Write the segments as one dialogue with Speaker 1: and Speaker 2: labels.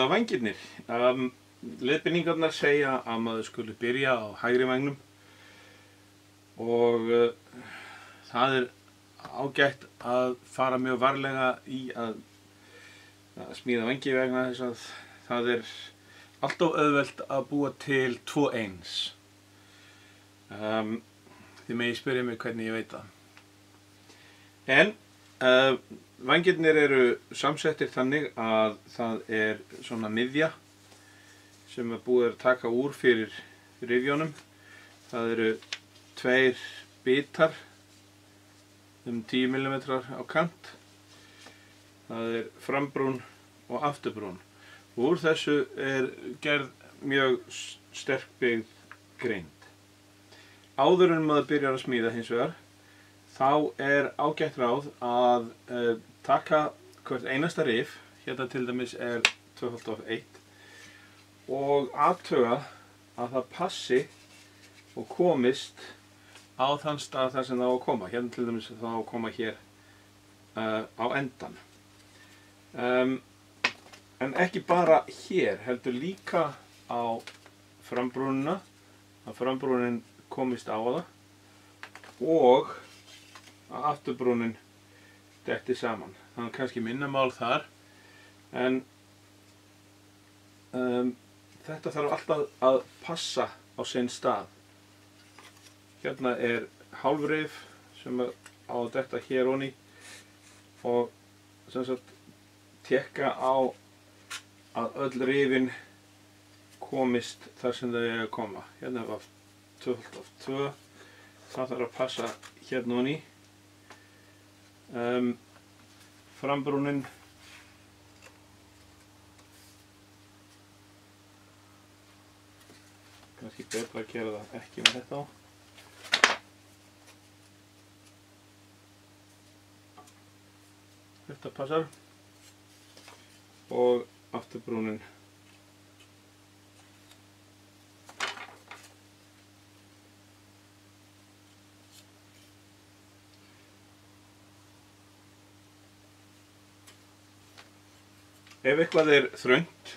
Speaker 1: smíða vængirnir. Leiðbeiningarnar segja að maður skuli byrja á hægri vængnum og það er ágætt að fara mjög varlega í að smíða vængi vegna þess að það er alltof auðvelt að búa til 2 eins. Þið megi spyrja mig hvernig ég veit það. En vængirnir eru samsettir þannig að það er svona miðja sem er búið að taka úr fyrir rifjónum. Það eru 2 bitar 10 mm á kant. Það er frambrún og afturbrún. Úr þessu er gerð mjög sterkbyggð greind. Áður en maður byrjar að smíða hins vegar, þá er ágætt ráð að taka hvert einasta rif, hérna til dæmis er 2,1, og athuga að það passi og komist á þann stað þar sem það á að koma. Hérna til dæmis það á að koma hér á endan. En ekki bara hér, heldur líka á frambrúnina, að frambrúnin komist á það og að afturbrúnin detti saman. Það er kannski minna mál þar, en þetta þarf alltaf að passa á sinn stað. Hérna er hálfrif sem á að detta hér onni og sem sagt tékka á að öll rifin komist þar sem þau eiga að koma. Hérna var 2,2, það þarf að passa hérna onni. Frambrúnin kannski betra að gera það ekki með þetta á. Þetta passar og afturbrúnin ef eitthvað er þröngt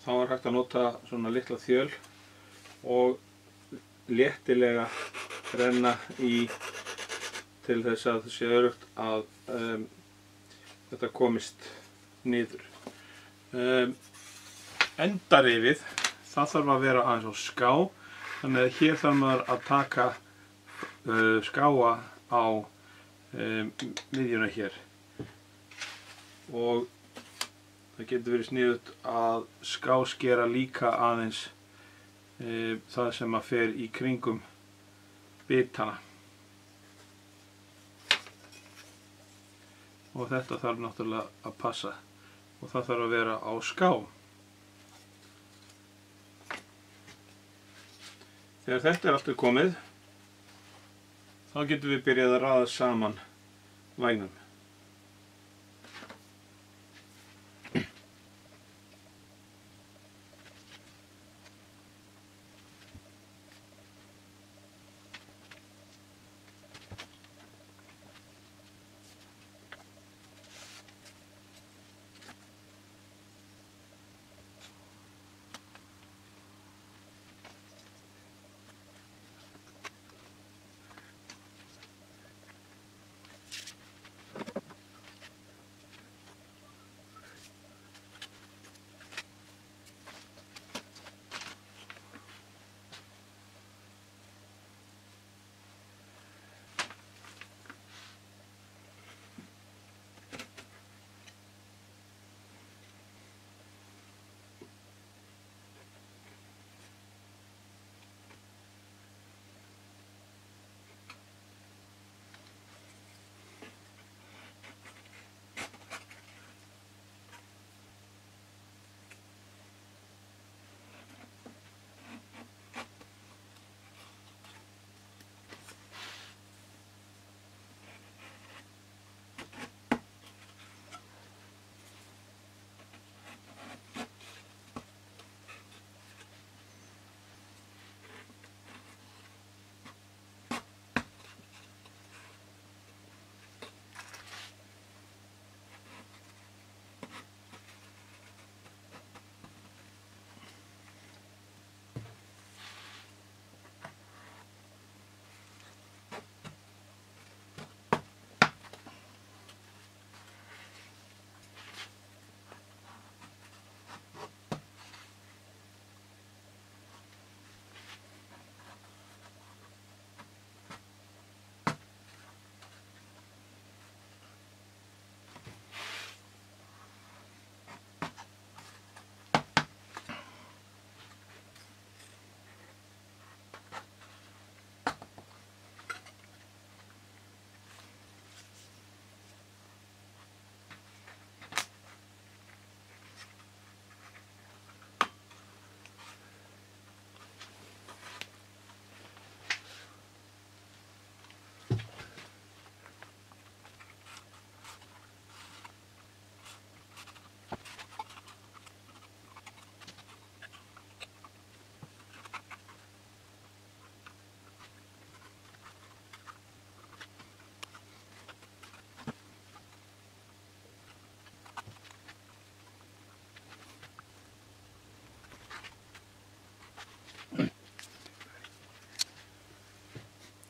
Speaker 1: þá er hægt að nota svona litla þjöl og léttilega renna í til þess að það sé öruggt að þetta komist niður. Endarifið, það þarf að vera aðeins á ská, þannig að hér þarf maður að taka skáa á miðjuna hér. Og það getur verið sniðugt að skáskera líka aðeins það sem að fer í kringum bitana. Og þetta þarf náttúrulega að passa og það þarf að vera á ská. Þegar þetta er allt komið, þá getum við byrjað að raða saman vægnum.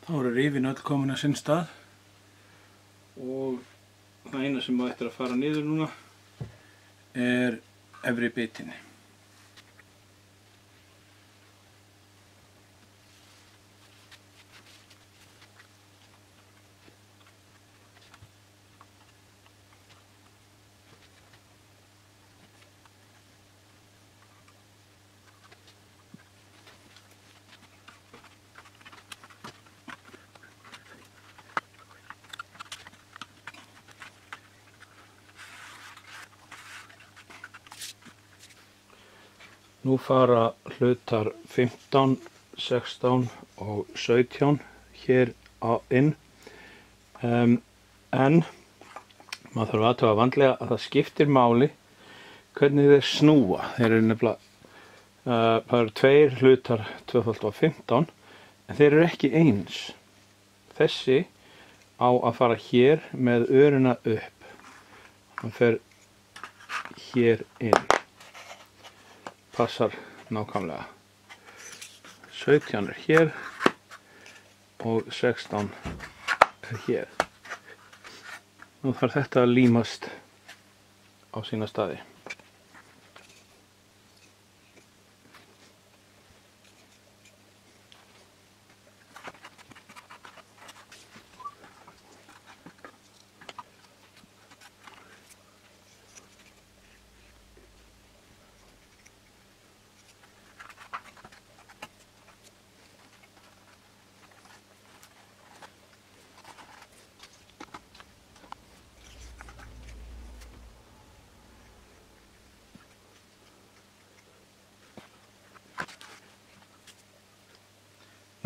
Speaker 1: Þá eru rifin öll komin að sinn stað og það eina sem ættir að fara niður núna er efri bitin. Nú fara hlutar 15, 16 og 17 hér inn, en maður þarf að athuga vandlega að það skiptir máli hvernig þeir snúa. Þeir eru nefnilega, það eru 2 hlutar 2015 en þeir eru ekki eins. Þessi á að fara hér með öruna upp. Hann fer hér inn. Passar nákvæmlega. 17 er hér og 16 er hér. Nú þarf þetta að límast á sína staði.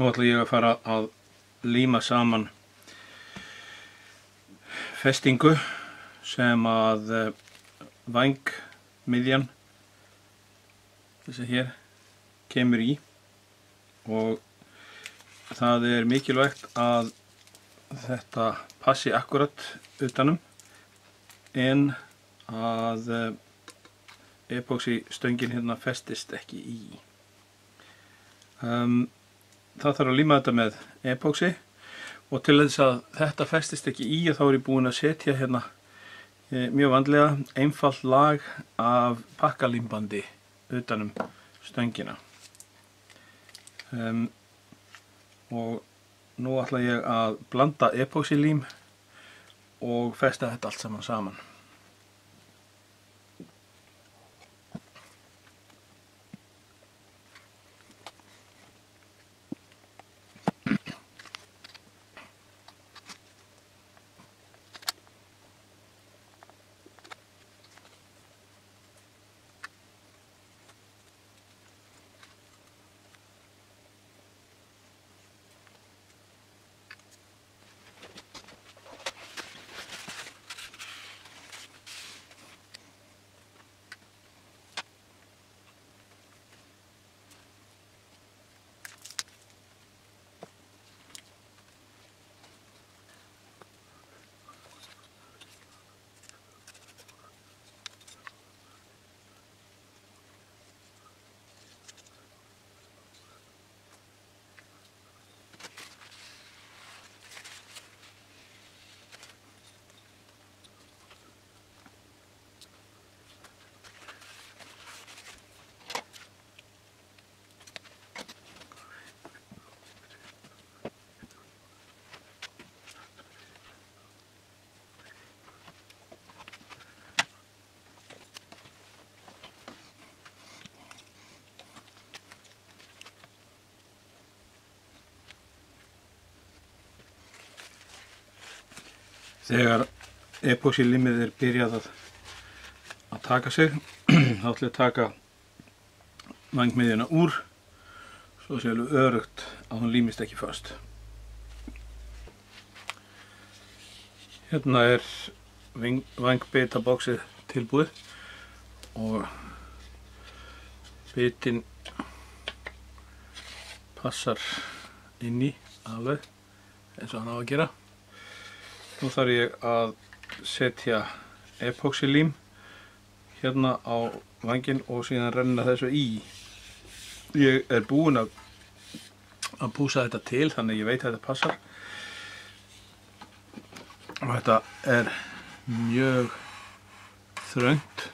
Speaker 1: Nú ætla ég að fara að líma saman festingu sem að vængmiðjan, þessi hér, kemur í, og það er mikilvægt að þetta passi akkurat utanum en að epóxí stöngin hérna festist ekki í. Það þarf að líma þetta með epóxí og til þess að þetta festist ekki í þá er ég búinn að setja hérna mjög vandlega einfalt lag af pakkalímbandi utanum stöngina. Og nú ætla ég að blanda epóxílím og festa þetta allt saman. Þegar epóxílímið er byrjað að taka sig, þá ætlum við að taka vængmiðjuna úr, svo séum við örugt að hún límist ekki föst. Hérna er vængbitaboxið tilbúið og bitin passar inn í alveg eins og hann á að gera. Nú þarf ég að setja epóxílím hérna á vænginn og síðan renna þessu í. Ég er búinn að að púsa þetta til, þannig ég veit að þetta passar. Og þetta er mjög þröngt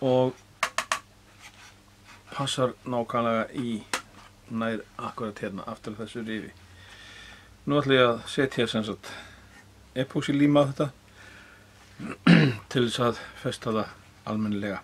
Speaker 1: og passar nákvæmlega í nær akkurat hérna aftur þessu rifi. Nú ætla ég að setja hér sem sagt epóxí líma á þetta til þess að festa það almennilega.